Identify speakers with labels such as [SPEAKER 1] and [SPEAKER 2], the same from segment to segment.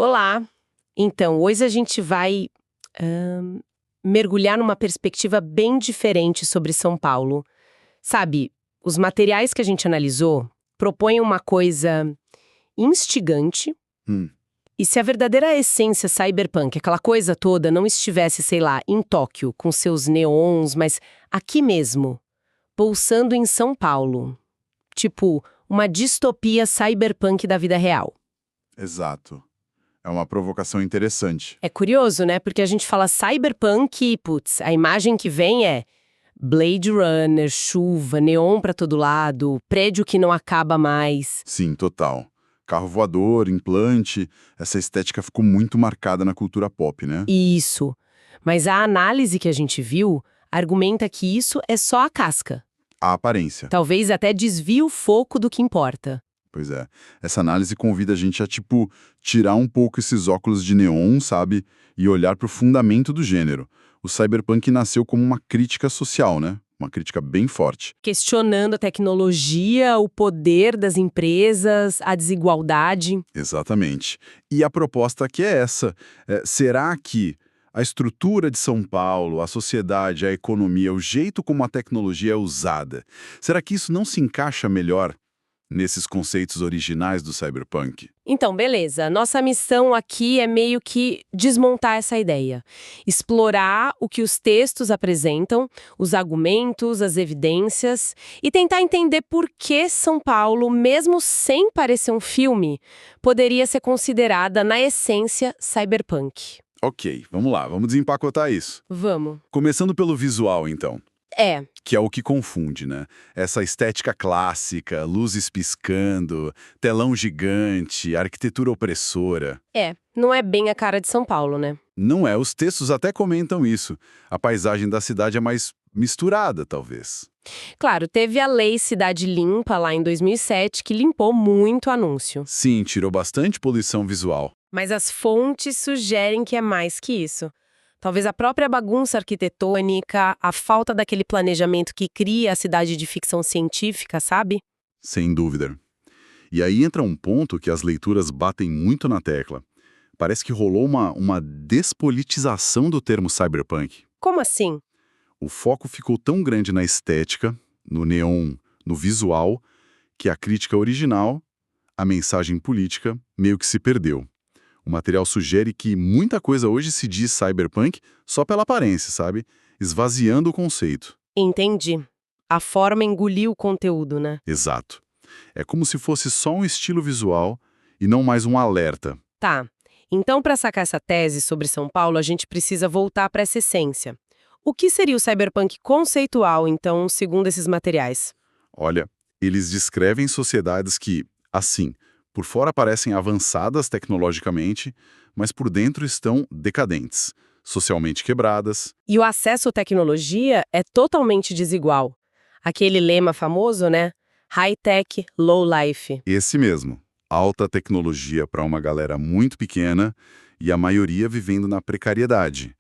[SPEAKER 1] Olá! Então, hoje a gente vai mergulhar numa perspectiva bem diferente sobre São Paulo. Sabe, os materiais que a gente analisou propõem uma coisa instigante. E se a verdadeira essência cyberpunk, aquela coisa toda, não estivesse, sei lá, em Tóquio, com seus neons, mas aqui mesmo, pulsando em São Paulo. Tipo, uma distopia cyberpunk da vida real.
[SPEAKER 2] Exato. É uma provocação interessante.
[SPEAKER 1] É curioso, né? Porque a gente fala cyberpunk e, putz, a imagem que vem é Blade Runner, chuva, neon pra todo lado, prédio que não acaba mais.
[SPEAKER 2] Sim, total. Carro voador, implante, essa estética ficou muito marcada na cultura pop, né?
[SPEAKER 1] Isso. Mas a análise que a gente viu argumenta que isso é só a casca.
[SPEAKER 2] A aparência.
[SPEAKER 1] Talvez até desvie o foco do que importa.
[SPEAKER 2] Pois é. Essa análise convida a gente a, tirar um pouco esses óculos de neon, sabe? E olhar para o fundamento do gênero. O cyberpunk nasceu como uma crítica social, né? Uma crítica bem forte.
[SPEAKER 1] Questionando a tecnologia, o poder das empresas, a desigualdade.
[SPEAKER 2] Exatamente. E a proposta aqui é essa. Será que a estrutura de São Paulo, a sociedade, a economia, o jeito como a tecnologia é usada, será que isso não se encaixa melhor nesses conceitos originais do cyberpunk?
[SPEAKER 1] Então, beleza. Nossa missão aqui é meio que desmontar essa ideia. Explorar o que os textos apresentam, os argumentos, as evidências, e tentar entender por que São Paulo, mesmo sem parecer um filme, poderia ser considerada, na essência, cyberpunk.
[SPEAKER 2] Ok, vamos lá, vamos desempacotar isso.
[SPEAKER 1] Vamos.
[SPEAKER 2] Começando pelo visual, então. Que é o que confunde, né? Essa estética clássica, luzes piscando, telão gigante, arquitetura opressora.
[SPEAKER 1] Não é bem a cara de São Paulo, né?
[SPEAKER 2] Não é, os textos até comentam isso. A paisagem da cidade é mais misturada, talvez.
[SPEAKER 1] Claro, teve a Lei Cidade Limpa lá em 2007, que limpou muito o anúncio.
[SPEAKER 2] Sim, tirou bastante poluição visual.
[SPEAKER 1] Mas as fontes sugerem que é mais que isso. Talvez a própria bagunça arquitetônica, a falta daquele planejamento que cria a cidade de ficção científica, sabe?
[SPEAKER 2] Sem dúvida. E aí entra um ponto que as leituras batem muito na tecla. Parece que rolou uma despolitização do termo cyberpunk.
[SPEAKER 1] Como assim?
[SPEAKER 2] O foco ficou tão grande na estética, no neon, no visual, que a crítica original, a mensagem política, meio que se perdeu. O material sugere que muita coisa hoje se diz cyberpunk só pela aparência, sabe? Esvaziando o conceito.
[SPEAKER 1] Entendi. A forma engoliu o conteúdo, né?
[SPEAKER 2] Exato. É como se fosse só um estilo visual e não mais um alerta.
[SPEAKER 1] Tá. Então, para sacar essa tese sobre São Paulo, a gente precisa voltar para essa essência. O que seria o cyberpunk conceitual, então, segundo esses materiais?
[SPEAKER 2] Olha, eles descrevem sociedades que, assim, por fora parecem avançadas tecnologicamente, mas por dentro estão decadentes, socialmente quebradas.
[SPEAKER 1] E o acesso à tecnologia é totalmente desigual. Aquele lema famoso, né? High-tech, low-life.
[SPEAKER 2] Esse mesmo. Alta tecnologia para uma galera muito pequena e a maioria vivendo na precariedade.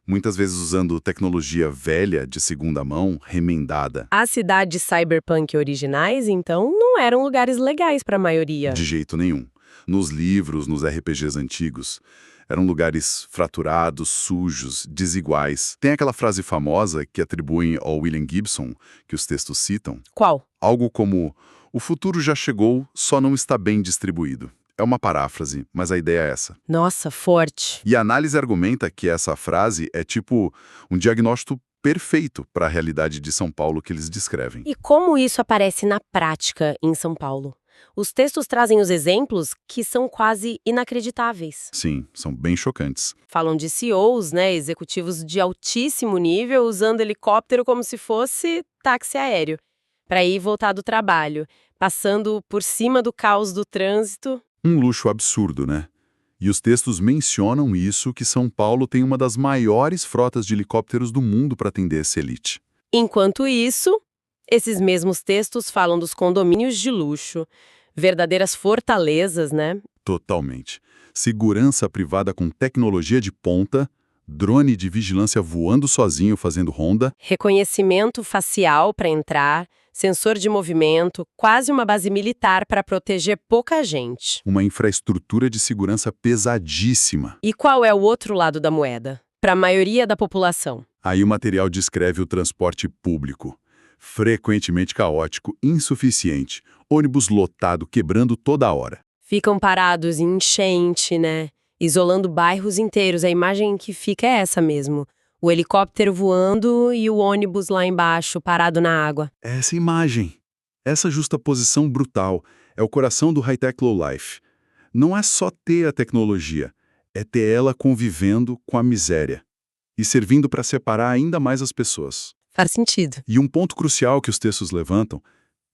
[SPEAKER 2] Muitas vezes usando tecnologia velha, de segunda mão, remendada.
[SPEAKER 1] As cidades cyberpunk originais, então, não eram lugares legais para a maioria.
[SPEAKER 2] De jeito nenhum. Nos livros, nos RPGs antigos, eram lugares fraturados, sujos, desiguais. Tem aquela frase famosa que atribuem ao William Gibson, que os textos citam.
[SPEAKER 1] Qual?
[SPEAKER 2] Algo como, o futuro já chegou, só não está bem distribuído. É uma paráfrase, mas a ideia é essa.
[SPEAKER 1] Nossa, forte.
[SPEAKER 2] E a análise argumenta que essa frase é tipo um diagnóstico perfeito para a realidade de São Paulo que eles descrevem.
[SPEAKER 1] E como isso aparece na prática em São Paulo? Os textos trazem os exemplos que são quase inacreditáveis.
[SPEAKER 2] Sim, são bem chocantes.
[SPEAKER 1] Falam de CEOs, né, executivos de altíssimo nível, usando helicóptero como se fosse táxi aéreo, para ir e voltar do trabalho, passando por cima do caos do trânsito.
[SPEAKER 2] Um luxo absurdo, né? E os textos mencionam isso, que São Paulo tem uma das maiores frotas de helicópteros do mundo para atender essa elite.
[SPEAKER 1] Enquanto isso, esses mesmos textos falam dos condomínios de luxo, verdadeiras fortalezas, né?
[SPEAKER 2] Totalmente. Segurança privada com tecnologia de ponta, drone de vigilância voando sozinho fazendo ronda.
[SPEAKER 1] Reconhecimento facial para entrar, sensor de movimento, quase uma base militar para proteger pouca gente.
[SPEAKER 2] Uma infraestrutura de segurança pesadíssima.
[SPEAKER 1] E qual é o outro lado da moeda? Para a maioria da população.
[SPEAKER 2] Aí o material descreve o transporte público. Frequentemente caótico, insuficiente, ônibus lotado, quebrando toda hora.
[SPEAKER 1] Ficam parados em enchente, né? Isolando bairros inteiros. A imagem que fica é essa mesmo. O helicóptero voando e o ônibus lá embaixo, parado na água.
[SPEAKER 2] Essa imagem, essa justaposição brutal, é o coração do high-tech low-life. Não é só ter a tecnologia, é ter ela convivendo com a miséria e servindo para separar ainda mais as pessoas.
[SPEAKER 1] Faz sentido.
[SPEAKER 2] E um ponto crucial que os textos levantam,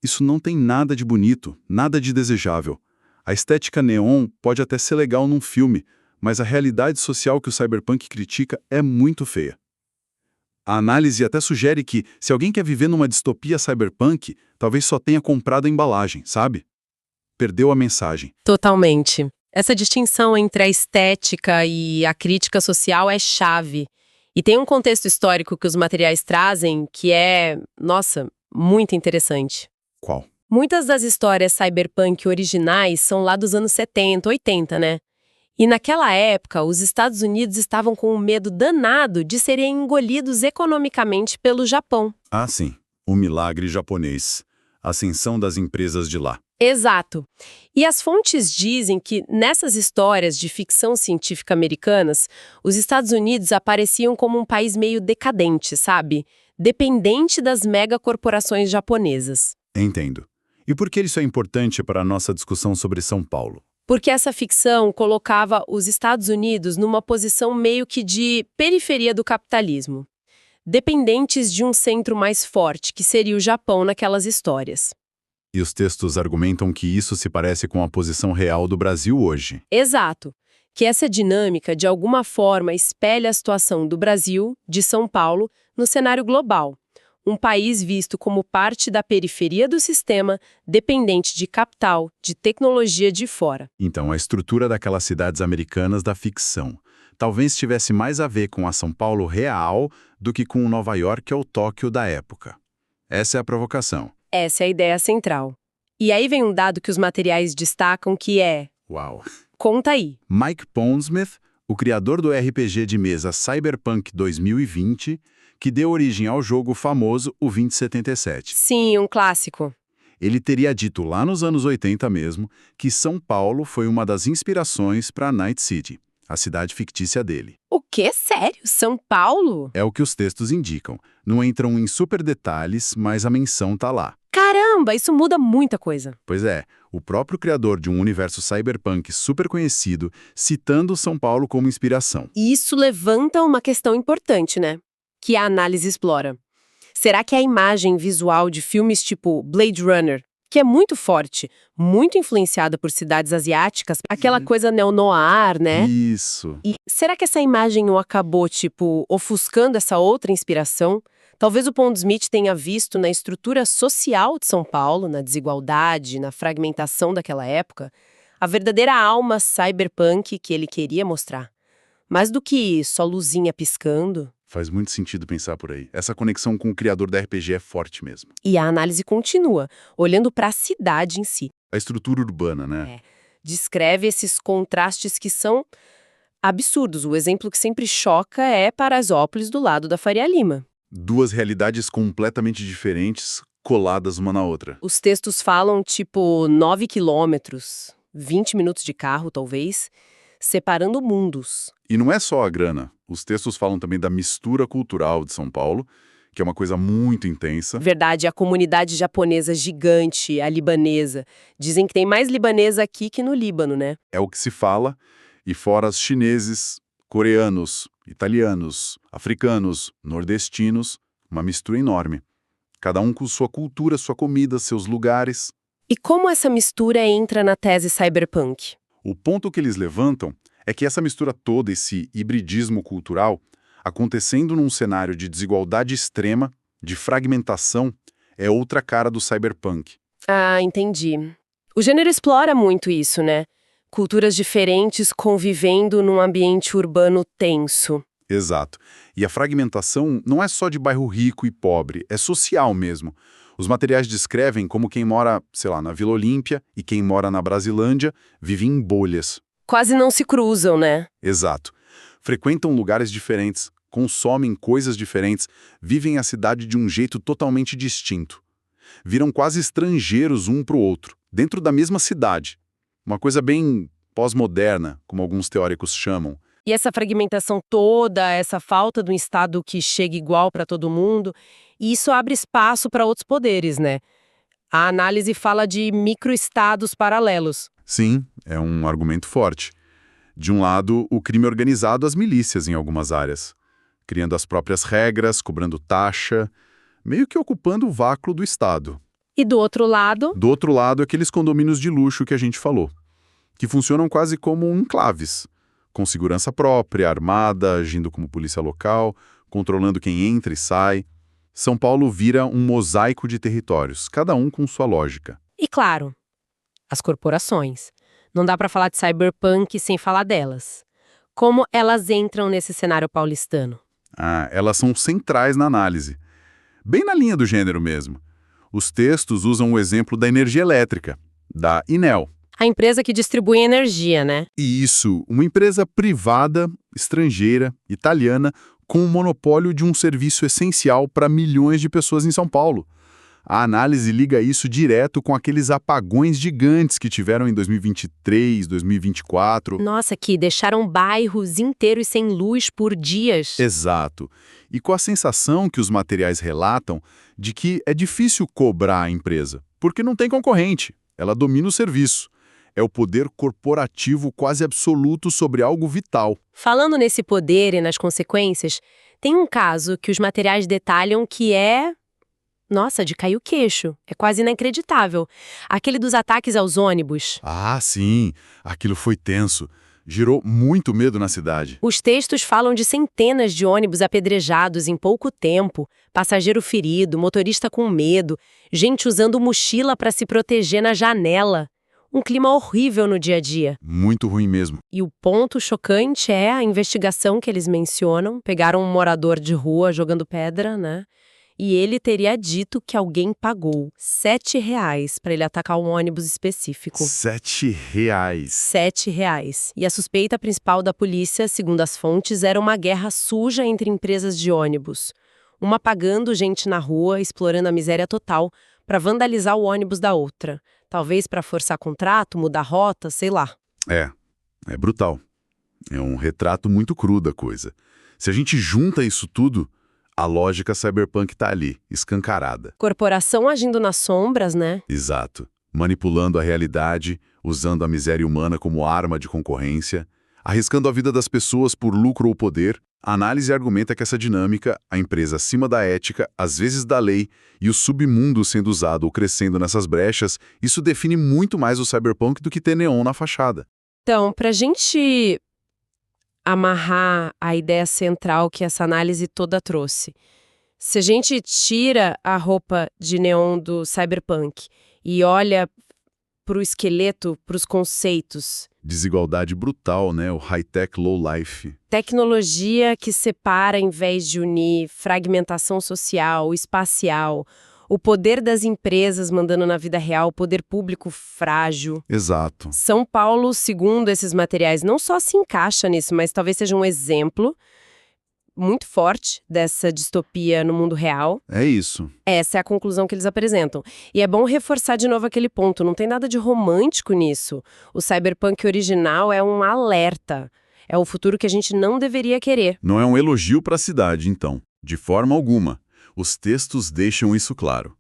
[SPEAKER 2] isso não tem nada de bonito, nada de desejável. A estética neon pode até ser legal num filme, mas a realidade social que o cyberpunk critica é muito feia. A análise até sugere que, se alguém quer viver numa distopia cyberpunk, talvez só tenha comprado a embalagem, sabe? Perdeu a mensagem.
[SPEAKER 1] Totalmente. Essa distinção entre a estética e a crítica social é chave. E tem um contexto histórico que os materiais trazem que é, nossa, muito interessante.
[SPEAKER 2] Qual?
[SPEAKER 1] Muitas das histórias cyberpunk originais são lá dos anos 70, 80, né? E naquela época, os Estados Unidos estavam com um medo danado de serem engolidos economicamente pelo Japão.
[SPEAKER 2] Ah, sim. O milagre japonês. A ascensão das empresas de lá.
[SPEAKER 1] Exato. E as fontes dizem que, nessas histórias de ficção científica americanas, os Estados Unidos apareciam como um país meio decadente, sabe? Dependente das megacorporações japonesas.
[SPEAKER 2] Entendo. E por que isso é importante para a nossa discussão sobre São Paulo?
[SPEAKER 1] Porque essa ficção colocava os Estados Unidos numa posição meio que de periferia do capitalismo, dependentes de um centro mais forte, que seria o Japão naquelas histórias.
[SPEAKER 2] E os textos argumentam que isso se parece com a posição real do Brasil hoje.
[SPEAKER 1] Exato. Que essa dinâmica, de alguma forma, espelha a situação do Brasil, de São Paulo, no cenário global. Um país visto como parte da periferia do sistema, dependente de capital, de tecnologia de fora.
[SPEAKER 2] Então, a estrutura daquelas cidades americanas da ficção talvez tivesse mais a ver com a São Paulo real do que com Nova York ou Tóquio da época. Essa é a provocação.
[SPEAKER 1] Essa é a ideia central. E aí vem um dado que os materiais destacam que é...
[SPEAKER 2] Uau!
[SPEAKER 1] Conta aí.
[SPEAKER 2] Mike Pondsmith, o criador do RPG de mesa Cyberpunk 2020, que deu origem ao jogo famoso o 2077.
[SPEAKER 1] Sim, um clássico.
[SPEAKER 2] Ele teria dito lá nos anos 80 mesmo que São Paulo foi uma das inspirações para Night City, a cidade fictícia dele.
[SPEAKER 1] O quê? Sério? São Paulo?
[SPEAKER 2] É o que os textos indicam. Não entram em super detalhes, mas a menção tá lá.
[SPEAKER 1] Caramba, isso muda muita coisa.
[SPEAKER 2] Pois é, o próprio criador de um universo cyberpunk super conhecido citando São Paulo como inspiração.
[SPEAKER 1] E isso levanta uma questão importante, né? Que a análise explora. Será que a imagem visual de filmes tipo Blade Runner, que é muito forte, muito influenciada por cidades asiáticas, aquela coisa neo-noir, né?
[SPEAKER 2] Isso.
[SPEAKER 1] E será que essa imagem não acabou, ofuscando essa outra inspiração? Talvez o Pondsmith tenha visto na estrutura social de São Paulo, na desigualdade, na fragmentação daquela época, a verdadeira alma cyberpunk que ele queria mostrar. Mais do que só luzinha piscando.
[SPEAKER 2] Faz muito sentido pensar por aí. Essa conexão com o criador da RPG é forte mesmo.
[SPEAKER 1] E a análise continua, olhando para a cidade em si.
[SPEAKER 2] A estrutura urbana, né?
[SPEAKER 1] Descreve esses contrastes que são absurdos. O exemplo que sempre choca é Paraisópolis do lado da Faria Lima.
[SPEAKER 2] Duas realidades completamente diferentes, coladas uma na outra.
[SPEAKER 1] Os textos falam 9 quilômetros, 20 minutos de carro talvez, separando mundos.
[SPEAKER 2] E não é só a grana. Os textos falam também da mistura cultural de São Paulo, que é uma coisa muito intensa.
[SPEAKER 1] Verdade, a comunidade japonesa gigante, a libanesa. Dizem que tem mais libanesa aqui que no Líbano, né?
[SPEAKER 2] É o que se fala, e fora os chineses, coreanos, italianos, africanos, nordestinos, uma mistura enorme. Cada um com sua cultura, sua comida, seus lugares.
[SPEAKER 1] E como essa mistura entra na tese cyberpunk?
[SPEAKER 2] O ponto que eles levantam é que essa mistura toda, esse hibridismo cultural, acontecendo num cenário de desigualdade extrema, de fragmentação, é outra cara do cyberpunk.
[SPEAKER 1] Ah, entendi. O gênero explora muito isso, né? Culturas diferentes convivendo num ambiente urbano tenso.
[SPEAKER 2] Exato. E a fragmentação não é só de bairro rico e pobre, é social mesmo. Os materiais descrevem como quem mora, sei lá, na Vila Olímpia e quem mora na Brasilândia vive em bolhas.
[SPEAKER 1] Quase não se cruzam, né?
[SPEAKER 2] Exato. Frequentam lugares diferentes, consomem coisas diferentes, vivem a cidade de um jeito totalmente distinto. Viram quase estrangeiros um para o outro, dentro da mesma cidade. Uma coisa bem pós-moderna, como alguns teóricos chamam.
[SPEAKER 1] E essa fragmentação toda, essa falta de um Estado que chegue igual para todo mundo, isso abre espaço para outros poderes, né? A análise fala de microestados paralelos.
[SPEAKER 2] Sim, é um argumento forte. De um lado, o crime organizado às milícias em algumas áreas, criando as próprias regras, cobrando taxa, meio que ocupando o vácuo do Estado.
[SPEAKER 1] E do outro lado?
[SPEAKER 2] Do outro lado, aqueles condomínios de luxo que a gente falou, que funcionam quase como enclaves, com segurança própria, armada, agindo como polícia local, controlando quem entra e sai. São Paulo vira um mosaico de territórios, cada um com sua lógica.
[SPEAKER 1] E claro, as corporações. Não dá para falar de cyberpunk sem falar delas. Como elas entram nesse cenário paulistano?
[SPEAKER 2] Elas são centrais na análise. Bem na linha do gênero mesmo. Os textos usam o exemplo da energia elétrica, da Enel.
[SPEAKER 1] A empresa que distribui energia, né?
[SPEAKER 2] E isso, uma empresa privada, estrangeira, italiana, com o monopólio de um serviço essencial para milhões de pessoas em São Paulo. A análise liga isso direto com aqueles apagões gigantes que tiveram em 2023, 2024.
[SPEAKER 1] Nossa, que deixaram bairros inteiros sem luz por dias.
[SPEAKER 2] Exato. E com a sensação que os materiais relatam de que é difícil cobrar a empresa, porque não tem concorrente, ela domina o serviço. É o poder corporativo quase absoluto sobre algo vital.
[SPEAKER 1] Falando nesse poder e nas consequências, tem um caso que os materiais detalham que é... Nossa, de cair o queixo. É quase inacreditável. Aquele dos ataques aos ônibus.
[SPEAKER 2] Sim. Aquilo foi tenso. Gerou muito medo na cidade.
[SPEAKER 1] Os textos falam de centenas de ônibus apedrejados em pouco tempo, passageiro ferido, motorista com medo, gente usando mochila para se proteger na janela. Um clima horrível no dia a dia.
[SPEAKER 2] Muito ruim mesmo.
[SPEAKER 1] E o ponto chocante é a investigação que eles mencionam. Pegaram um morador de rua jogando pedra, né? E ele teria dito que alguém pagou R$7 para ele atacar um ônibus específico.
[SPEAKER 2] R$7.
[SPEAKER 1] R$7. E a suspeita principal da polícia, segundo as fontes, era uma guerra suja entre empresas de ônibus. Uma pagando gente na rua, explorando a miséria total, para vandalizar o ônibus da outra. Talvez para forçar contrato, mudar rota, sei lá.
[SPEAKER 2] É brutal. É um retrato muito cru da coisa. Se a gente junta isso tudo, a lógica cyberpunk tá ali, escancarada.
[SPEAKER 1] Corporação agindo nas sombras, né?
[SPEAKER 2] Exato. Manipulando a realidade, usando a miséria humana como arma de concorrência, arriscando a vida das pessoas por lucro ou poder. A análise argumenta que essa dinâmica, a empresa acima da ética, às vezes da lei, e o submundo sendo usado ou crescendo nessas brechas, isso define muito mais o cyberpunk do que ter neon na fachada.
[SPEAKER 1] Então, pra gente amarrar a ideia central que essa análise toda trouxe, se a gente tira a roupa de neon do cyberpunk e olha pro esqueleto, pros conceitos...
[SPEAKER 2] Desigualdade brutal, né? O high-tech, low-life.
[SPEAKER 1] Tecnologia que separa em vez de unir, fragmentação social, espacial, o poder das empresas mandando na vida real, o poder público frágil.
[SPEAKER 2] Exato.
[SPEAKER 1] São Paulo, segundo esses materiais, não só se encaixa nisso, mas talvez seja um exemplo muito forte dessa distopia no mundo real.
[SPEAKER 2] É isso.
[SPEAKER 1] Essa é a conclusão que eles apresentam. E é bom reforçar de novo aquele ponto, não tem nada de romântico nisso. O cyberpunk original é um alerta. É o futuro que a gente não deveria querer.
[SPEAKER 2] Não é um elogio para a cidade, então. De forma alguma. Os textos deixam isso claro.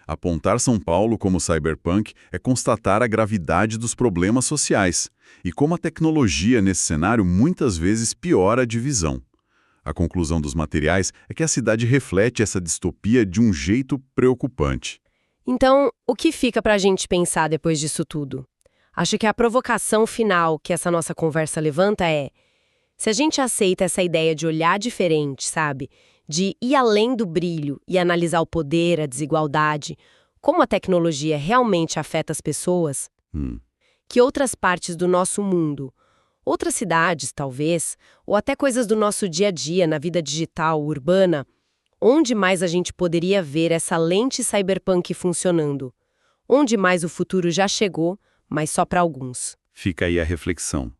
[SPEAKER 2] Apontar São Paulo como cyberpunk é constatar a gravidade dos problemas sociais e como a tecnologia nesse cenário muitas vezes piora a divisão. A conclusão dos materiais é que a cidade reflete essa distopia de um jeito preocupante.
[SPEAKER 1] Então, o que fica pra gente pensar depois disso tudo? Acho que a provocação final que essa nossa conversa levanta é: se a gente aceita essa ideia de olhar diferente, sabe? De ir além do brilho e analisar o poder, a desigualdade, como a tecnologia realmente afeta as pessoas, que outras partes do nosso mundo, outras cidades, talvez, ou até coisas do nosso dia a dia na vida digital, urbana, Onde mais a gente poderia ver essa lente cyberpunk funcionando? Onde mais o futuro já chegou, mas só para alguns?
[SPEAKER 2] Fica aí a reflexão.